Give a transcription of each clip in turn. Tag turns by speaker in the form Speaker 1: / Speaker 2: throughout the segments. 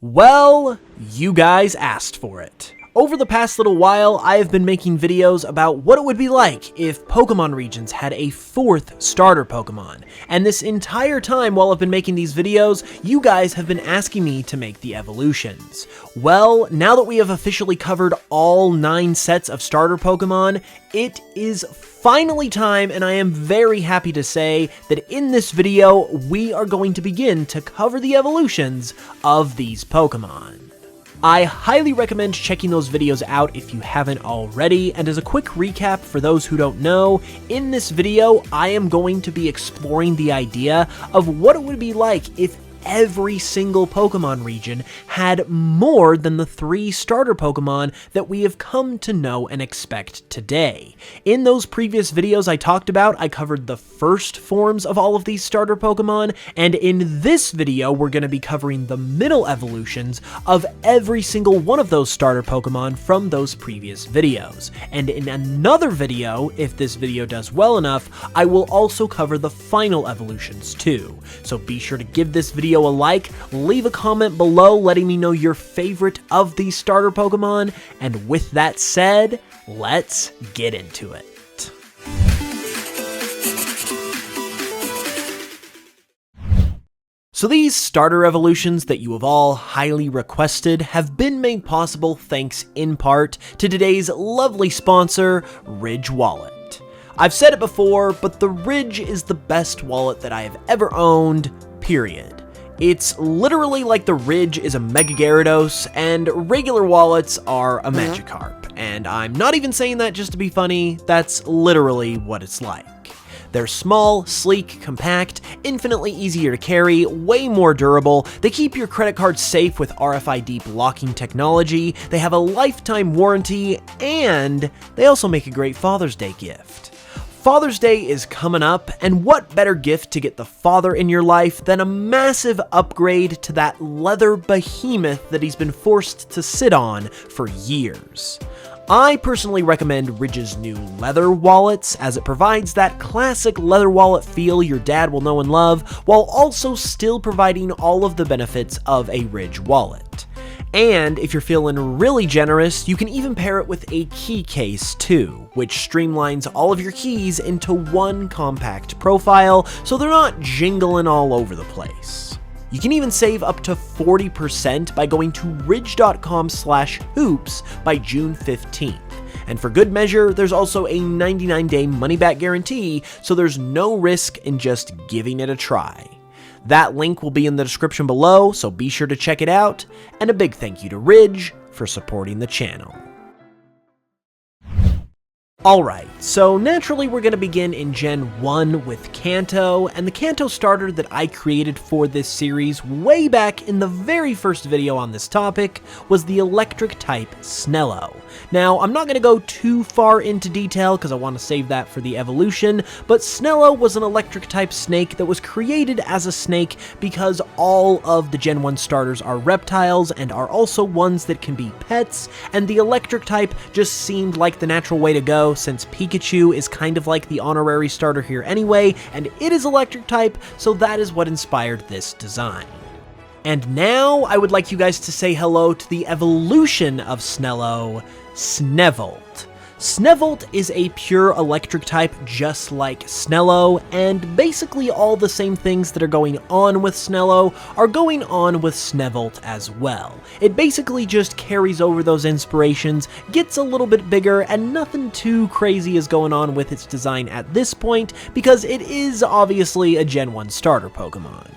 Speaker 1: Well, you guys asked for it. Over the past little while, I have been making videos about what it would be like if Pokemon regions had a fourth starter Pokemon. And this entire time while I've been making these videos, you guys have been asking me to make the evolutions. Well, now that we have officially covered all 9 sets of starter Pokemon, it is finally time, and I am very happy to say that in this video, we are going to begin to cover the evolutions of these Pokemon. I highly recommend checking those videos out if you haven't already, and as a quick recap for those who don't know, in this video I am going to be exploring the idea of what it would be like if every single Pokemon region had more than the 3 starter Pokemon that we have come to know and expect today. In those previous videos I talked about, I covered the first forms of all of these starter Pokemon, and in this video we're going to be covering the middle evolutions of every single one of those starter Pokemon from those previous videos. And in another video, if this video does well enough, I will also cover the final evolutions too. So be sure to give this video a like, leave a comment below letting me know your favorite of these starter Pokemon, and with that said, let's get into it. So these starter evolutions that you have all highly requested have been made possible thanks in part to today's lovely sponsor, Ridge Wallet. I've said it before, but the Ridge is the best wallet that I have ever owned, period. It's literally like the Ridge is a Mega Gyarados, and regular wallets are a Magikarp. And I'm not even saying that just to be funny, that's literally what it's like. They're small, sleek, compact, infinitely easier to carry, way more durable, they keep your credit card safe with RFID blocking technology, they have a lifetime warranty, and they also make a great Father's Day gift. Father's Day is coming up, and what better gift to get the father in your life than a massive upgrade to that leather behemoth that he's been forced to sit on for years. I personally recommend Ridge's new leather wallets, as it provides that classic leather wallet feel your dad will know and love, while also still providing all of the benefits of a Ridge wallet. And if you're feeling really generous, you can even pair it with a key case too, which streamlines all of your keys into one compact profile so they're not jingling all over the place. You can even save up to 40% by going to ridge.com/hoops by June 15th. And for good measure, there's also a 99-day money-back guarantee, so there's no risk in just giving it a try. That link will be in the description below, so be sure to check it out, and a big thank you to Ridge for supporting the channel. Alright, so naturally we're going to begin in Gen 1 with Kanto, and the Kanto starter that I created for this series way back in the very first video on this topic was the electric type Sinnoh. Now, I'm not going to go too far into detail because I want to save that for the evolution, but Sinnoh was an electric type snake that was created as a snake because all of the Gen 1 starters are reptiles and are also ones that can be pets, and the electric type just seemed like the natural way to go since Pikachu is kind of like the honorary starter here anyway, and it is electric type, so that is what inspired this design. And now I would like you guys to say hello to the evolution of Sinnoh, Snevolt. Snevolt is a pure electric type just like Sinnoh, and basically all the same things that are going on with Sinnoh are going on with Snevolt as well. It basically just carries over those inspirations, gets a little bit bigger, and nothing too crazy is going on with its design at this point because it is obviously a Gen 1 starter Pokemon.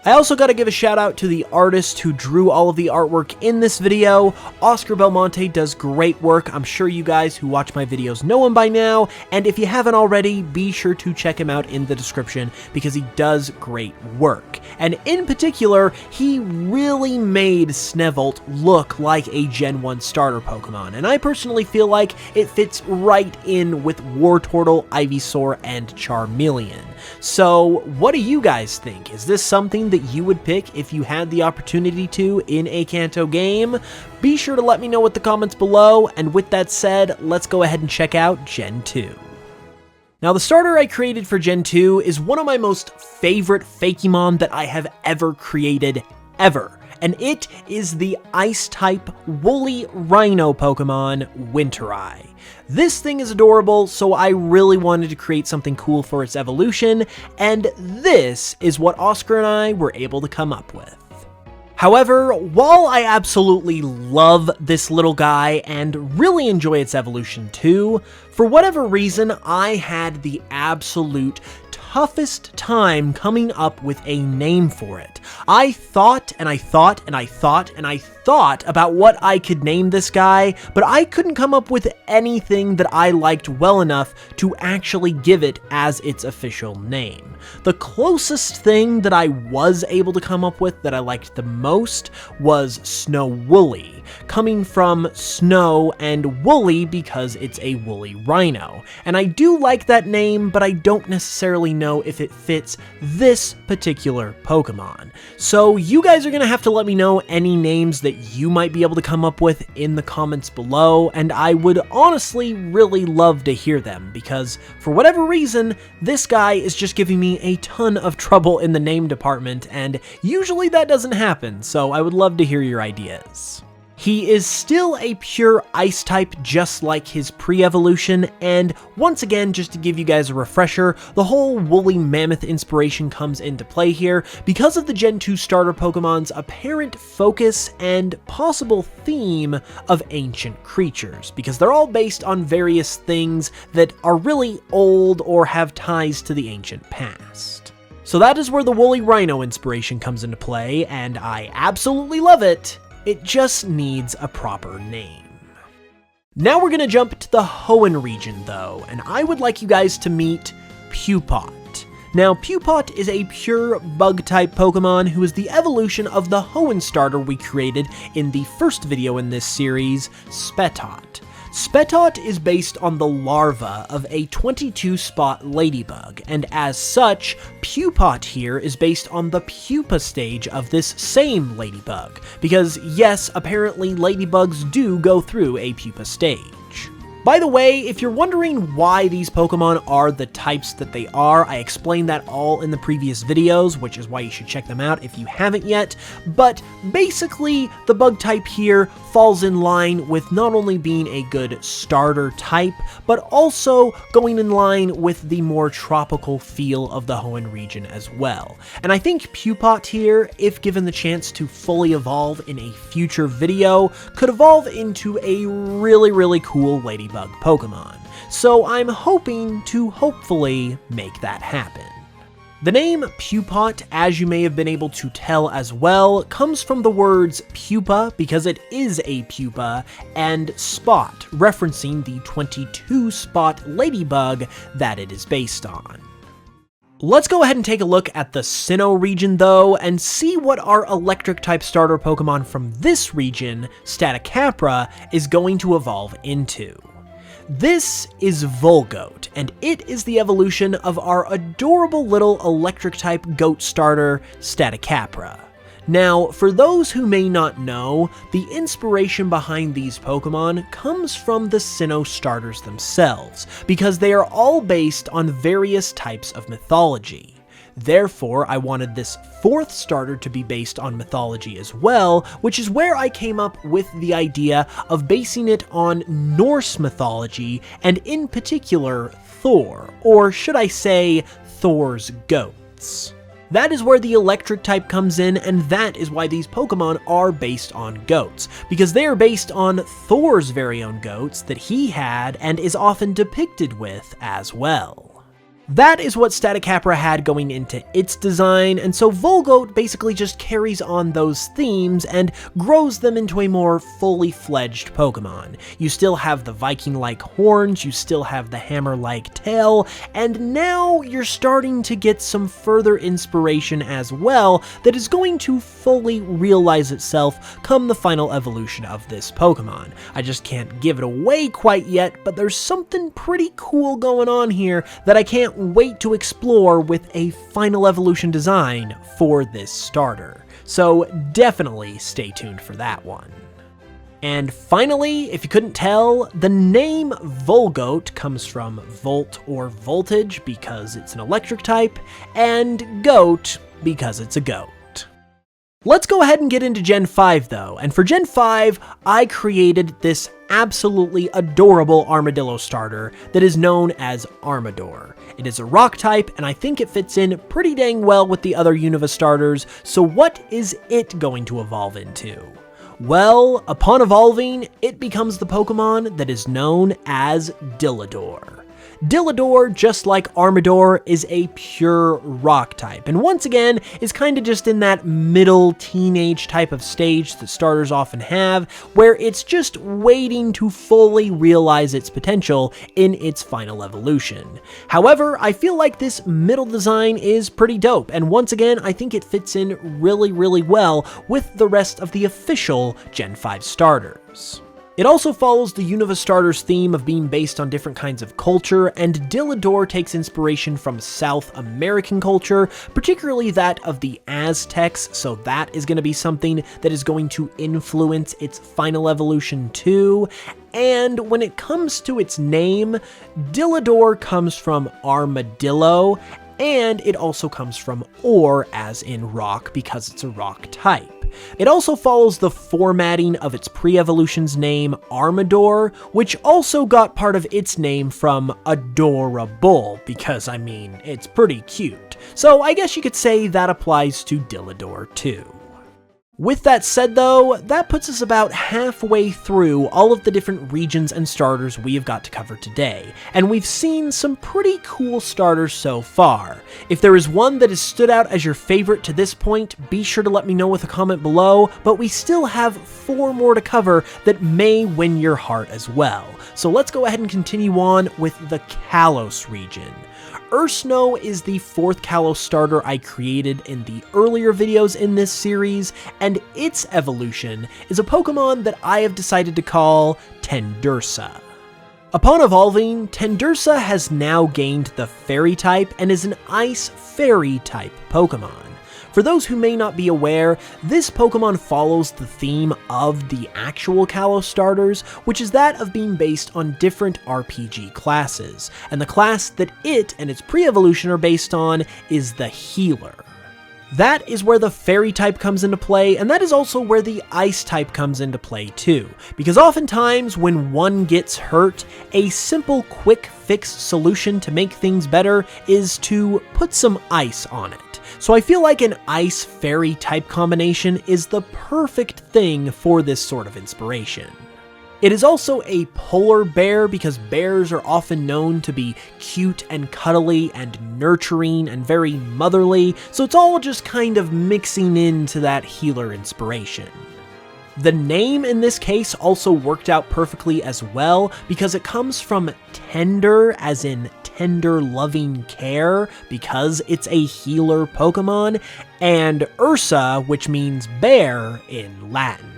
Speaker 1: I also gotta give a shout out to the artist who drew all of the artwork in this video. Oscar Belmonte does great work. I'm sure you guys who watch my videos know him by now, and if you haven't already, be sure to check him out in the description because he does great work. And in particular, he really made Snevolt look like a Gen 1 starter Pokemon, and I personally feel like it fits right in with Wartortle, Ivysaur, and Charmeleon. So what do you guys think? Is this something that you would pick if you had the opportunity to in a Kanto game? Be sure to let me know in the comments below, and with that said, let's go ahead and check out Gen 2. Now, the starter I created for Gen 2 is one of my most favorite Fakemon that I have ever created, ever. and it is the Ice-type Woolly Rhino Pokemon, Winterai. This thing is adorable, so I really wanted to create something cool for its evolution, and this is what Oscar and I were able to come up with. However, while I absolutely love this little guy and really enjoy its evolution too, for whatever reason, I had the absolute toughest time coming up with a name for it. I thought and I thought and I thought and I thought about what I could name this guy, but I couldn't come up with anything that I liked well enough to actually give it as its official name. The closest thing that I was able to come up with that I liked the most was Snow Woolly, coming from snow and woolly because it's a woolly rhino. And I do like that name, but I don't necessarily know if it fits this particular Pokemon. So you guys are going to have to let me know any names that you might be able to come up with in the comments below, and I would honestly really love to hear them, because for whatever reason, this guy is just giving me a ton of trouble in the name department, and usually that doesn't happen, so I would love to hear your ideas. He is still a pure ice type just like his pre-evolution, and once again, just to give you guys a refresher, the whole woolly mammoth inspiration comes into play here because of the Gen 2 starter Pokemon's apparent focus and possible theme of ancient creatures, because they're all based on various things that are really old or have ties to the ancient past. So that is where the woolly rhino inspiration comes into play, and I absolutely love it. It just needs a proper name. Now we're gonna jump to the Hoenn region though, and I would like you guys to meet Pupot. Now, Pupot is a pure bug-type Pokemon who is the evolution of the Hoenn starter we created in the first video in this series, Spetot. Spetot is based on the larva of a 22-spot ladybug, and as such, Pupot here is based on the pupa stage of this same ladybug, because yes, apparently ladybugs do go through a pupa stage. By the way, if you're wondering why these Pokemon are the types that they are, I explained that all in the previous videos, which is why you should check them out if you haven't yet, but basically, the bug type here falls in line with not only being a good starter type, but also going in line with the more tropical feel of the Hoenn region as well. And I think Pupot here, if given the chance to fully evolve in a future video, could evolve into a really cool ladybug Pokemon, so I'm hoping to hopefully make that happen. The name Pupot, as you may have been able to tell as well, comes from the words pupa because it is a pupa, and spot, referencing the 22-spot ladybug that it is based on. Let's go ahead and take a look at the Sinnoh region though, and see what our electric-type starter Pokemon from this region, Staticapra, is going to evolve into. This is Volgoat, and it is the evolution of our adorable little electric-type goat starter, Staticapra. Now, for those who may not know, the inspiration behind these Pokemon comes from the Sinnoh starters themselves, because they are all based on various types of mythology. Therefore, I wanted this fourth starter to be based on mythology as well, which is where I came up with the idea of basing it on Norse mythology, and in particular, Thor, or should I say, Thor's goats. That is where the electric type comes in, and that is why these Pokemon are based on goats, because they are based on Thor's very own goats that he had and is often depicted with as well. That is what Staticapra had going into its design, and so Volgoat basically just carries on those themes and grows them into a more fully fledged Pokemon. You still have the Viking-like horns, you still have the hammer-like tail, and now you're starting to get some further inspiration as well that is going to fully realize itself come the final evolution of this Pokemon. I just can't give it away quite yet, but there's something pretty cool going on here that I can't wait to explore with a final evolution design for this starter. So definitely stay tuned for that one. And finally, if you couldn't tell, the name Volgoat comes from volt or voltage because it's an electric type, and goat because it's a goat. Let's go ahead and get into Gen 5 though, and for Gen 5, I created this absolutely adorable Armadillo starter that is known as Armador. It is a rock type, and I think it fits in pretty dang well with the other Unova starters, so what is it going to evolve into? Well, upon evolving, it becomes the Pokemon that is known as Dillador. Dillador, just like Armador, is a pure rock type, and once again, is kinda just in that middle teenage type of stage that starters often have, where it's just waiting to fully realize its potential in its final evolution. However, I feel like this middle design is pretty dope, and once again, I think it fits in really well with the rest of the official Gen 5 starters. It also follows the Unova starters theme of being based on different kinds of culture, and Dillador takes inspiration from South American culture, particularly that of the Aztecs, so that is going to be something that is going to influence its final evolution too. And when it comes to its name, Dillador comes from armadillo, and it also comes from ore as in rock because it's a rock type. It also follows the formatting of its pre-evolution's name, Armador, which also got part of its name from adorable, because, I mean, it's pretty cute. So I guess you could say that applies to Dillador too. With that said though, that puts us about halfway through all of the different regions and starters we have got to cover today, and we've seen some pretty cool starters so far. If there is one that has stood out as your favorite to this point, be sure to let me know with a comment below, but we still have 4 more to cover that may win your heart as well. So let's go ahead and continue on with the Kalos region. Sinnoh is the 4th Kalos starter I created in the earlier videos in this series, and its evolution is a Pokemon that I have decided to call Tendursa. Upon evolving, Tendursa has now gained the Fairy type and is an Ice Fairy type Pokemon. For those who may not be aware, this Pokemon follows the theme of the actual Kalos starters, which is that of being based on different RPG classes, and the class that it and its pre-evolution are based on is the Healer. That is where the Fairy type comes into play, and that is also where the Ice type comes into play too, because oftentimes when one gets hurt, a simple quick fix solution to make things better is to put some ice on it. So I feel like an Ice Fairy type combination is the perfect thing for this sort of inspiration. It is also a polar bear because bears are often known to be cute and cuddly and nurturing and very motherly, so it's all just kind of mixing into that healer inspiration. The name in this case also worked out perfectly as well because it comes from tender as in tender loving care because it's a healer Pokemon, and Ursa, which means bear in Latin.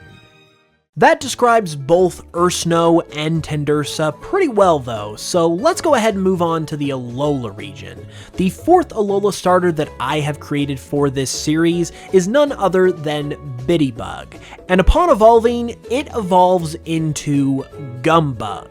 Speaker 1: That describes both Sinnoh and Tendursa pretty well though, so let's go ahead and move on to the Alola region. The 4th Alola starter that I have created for this series is none other than Biddybug, and upon evolving, it evolves into Gumbug.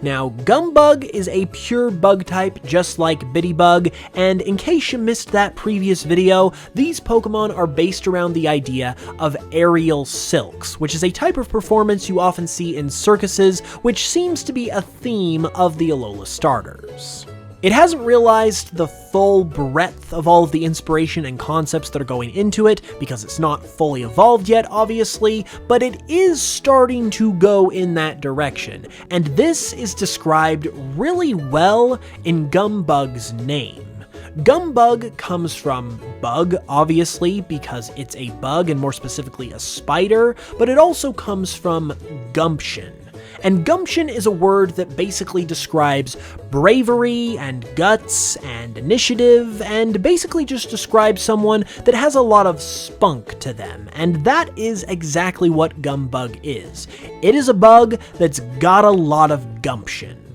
Speaker 1: Now, Gumbug is a pure bug type just like Biddybug, and in case you missed that previous video, these Pokemon are based around the idea of aerial silks, which is a type of performance you often see in circuses, which seems to be a theme of the Alola starters. It hasn't realized the full breadth of all of the inspiration and concepts that are going into it, because it's not fully evolved yet, obviously, but it is starting to go in that direction, and this is described really well in Gumbug's name. Gumbug comes from bug, obviously, because it's a bug and more specifically a spider, but it also comes from gumption. And gumption is a word that basically describes bravery and guts and initiative, and basically just describes someone that has a lot of spunk to them, and that is exactly what Gumbug is. It is a bug that's got a lot of gumption.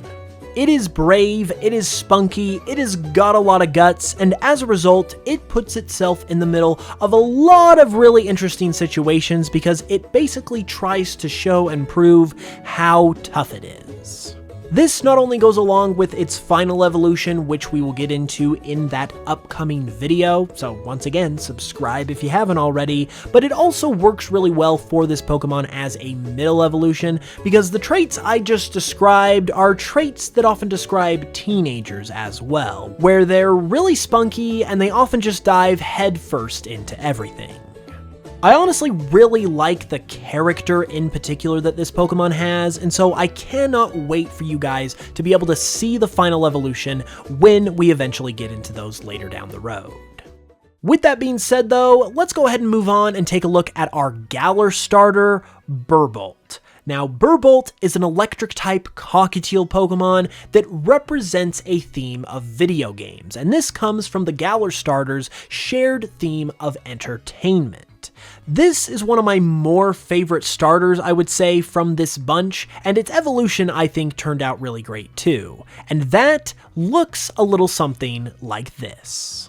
Speaker 1: It is brave, it is spunky, it has got a lot of guts, and as a result, it puts itself in the middle of a lot of really interesting situations because it basically tries to show and prove how tough it is. This not only goes along with its final evolution, which we will get into in that upcoming video, so once again, subscribe if you haven't already, but it also works really well for this Pokemon as a middle evolution, because the traits I just described are traits that often describe teenagers as well, where they're really spunky and they often just dive headfirst into everything. I honestly really like the character in particular that this Pokemon has, and so I cannot wait for you guys to be able to see the final evolution when we eventually get into those later down the road. With that being said though, let's go ahead and move on and take a look at our Galar starter, Burbolt. Now, Burbolt is an electric-type cockatiel Pokemon that represents a theme of video games, and this comes from the Galar starter's shared theme of entertainment. This is one of my more favorite starters, I would say, from this bunch, and its evolution I think turned out really great too. And that looks a little something like this.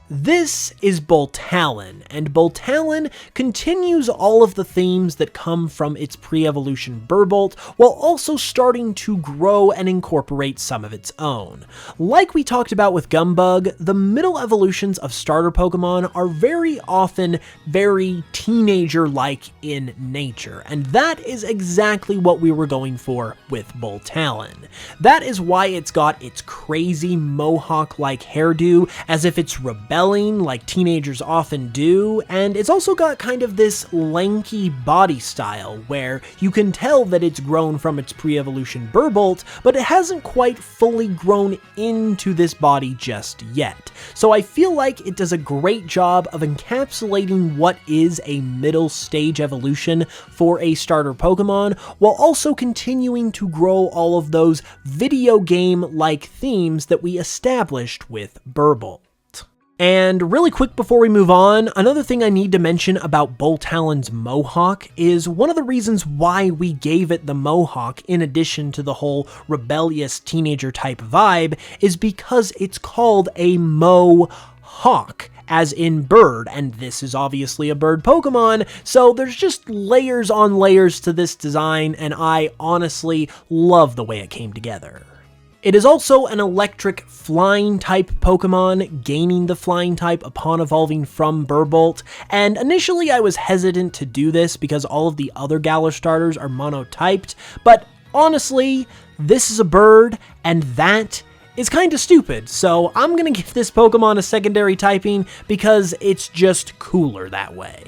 Speaker 1: This is Boltalon, and Boltalon continues all of the themes that come from its pre-evolution Burbolt, while also starting to grow and incorporate some of its own. Like we talked about with Gumbug, the middle evolutions of starter Pokemon are very often very teenager-like in nature, and that is exactly what we were going for with Boltalon. That is why it's got its crazy mohawk-like hairdo, as if it's rebelling like teenagers often do, and it's also got kind of this lanky body style where you can tell that it's grown from its pre-evolution Burbolt, but it hasn't quite fully grown into this body just yet. So I feel like it does a great job of encapsulating what is a middle stage evolution for a starter Pokemon, while also continuing to grow all of those video game-like themes that we established with Burbolt. And really quick before we move on, another thing I need to mention about Boltalon's mohawk is one of the reasons why we gave it the mohawk in addition to the whole rebellious teenager type vibe is because it's called a Mohawk, as in bird, and this is obviously a bird Pokemon, so there's just layers on layers to this design, and I honestly love the way it came together. It is also an electric flying type Pokemon, gaining the flying type upon evolving from Burbolt, and initially I was hesitant to do this because all of the other Galar starters are monotyped, but honestly, this is a bird, and that is kinda stupid, so I'm gonna give this Pokemon a secondary typing because it's just cooler that way.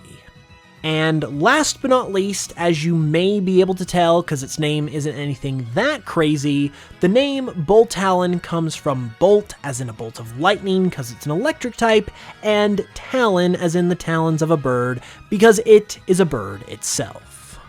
Speaker 1: And last but not least, as you may be able to tell because its name isn't anything that crazy, the name Boltalon comes from bolt as in a bolt of lightning because it's an electric type, and talon as in the talons of a bird because it is a bird itself.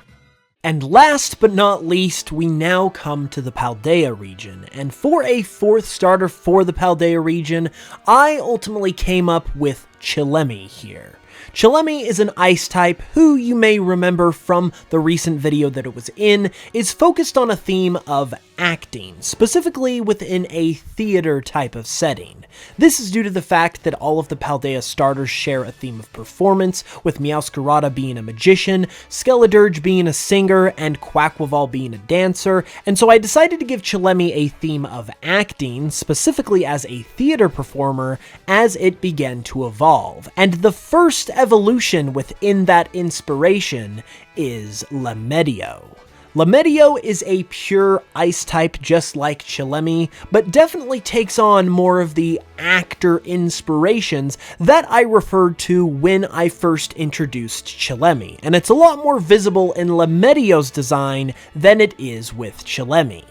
Speaker 1: And last but not least, we now come to the Paldea region, and for a fourth starter for the Paldea region, I ultimately came up with Chilemi here. Chilemi is an ice type who, you may remember from the recent video that it was in, is focused on a theme of acting, specifically within a theater type of setting. This is due to the fact that all of the Paldea starters share a theme of performance, with Meowscarada being a magician, Skeledirge being a singer, and Quaquaval being a dancer, and so I decided to give Chilemi a theme of acting, specifically as a theater performer, as it began to evolve. And the first evolution within that inspiration is Lamedio. Lamedio is a pure ice type just like Chilemi, but definitely takes on more of the actor inspirations that I referred to when I first introduced Chilemi, and it's a lot more visible in Lamedio's design than it is with Chilemi.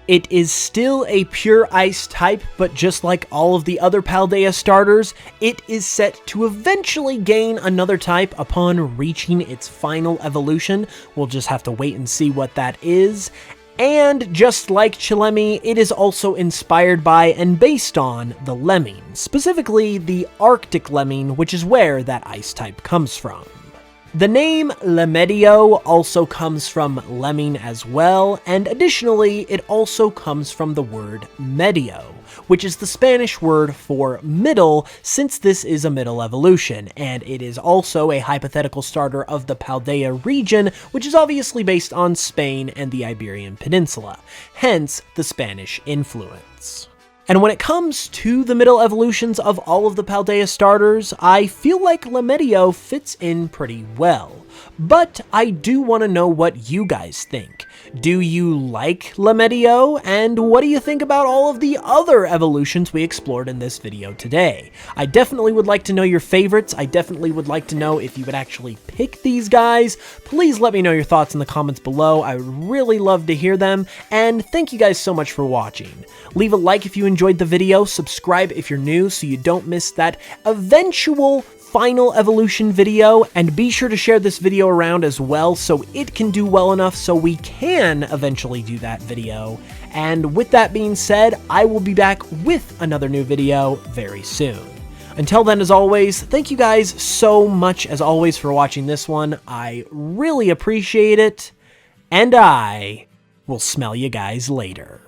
Speaker 1: It is still a pure ice type, but just like all of the other Paldea starters, it is set to eventually gain another type upon reaching its final evolution. We'll just have to wait and see what that is. And just like Chilemi, it is also inspired by and based on the Lemming, specifically the Arctic Lemming, which is where that ice type comes from. The name Lemedio also comes from lemming as well, and additionally, it also comes from the word medio, which is the Spanish word for middle, since this is a middle evolution, and it is also a hypothetical starter of the Paldea region, which is obviously based on Spain and the Iberian Peninsula, hence the Spanish influence. And when it comes to the middle evolutions of all of the Paldea starters, I feel like Lemedio fits in pretty well. But I do want to know what you guys think. Do you like Lemedio? And what do you think about all of the other evolutions we explored in this video today? I definitely would like to know your favorites. I definitely would like to know if you would actually pick these guys. Please let me know your thoughts in the comments below. I would really love to hear them. And thank you guys so much for watching. Leave a like if you enjoyed the video, subscribe if you're new so you don't miss that eventual final evolution video, and be sure to share this video around as well so it can do well enough so we can eventually do that video. And with that being said, I will be back with another new video very soon. Until then, as always, thank you guys so much as always for watching this one. I really appreciate it, and I will smell you guys later.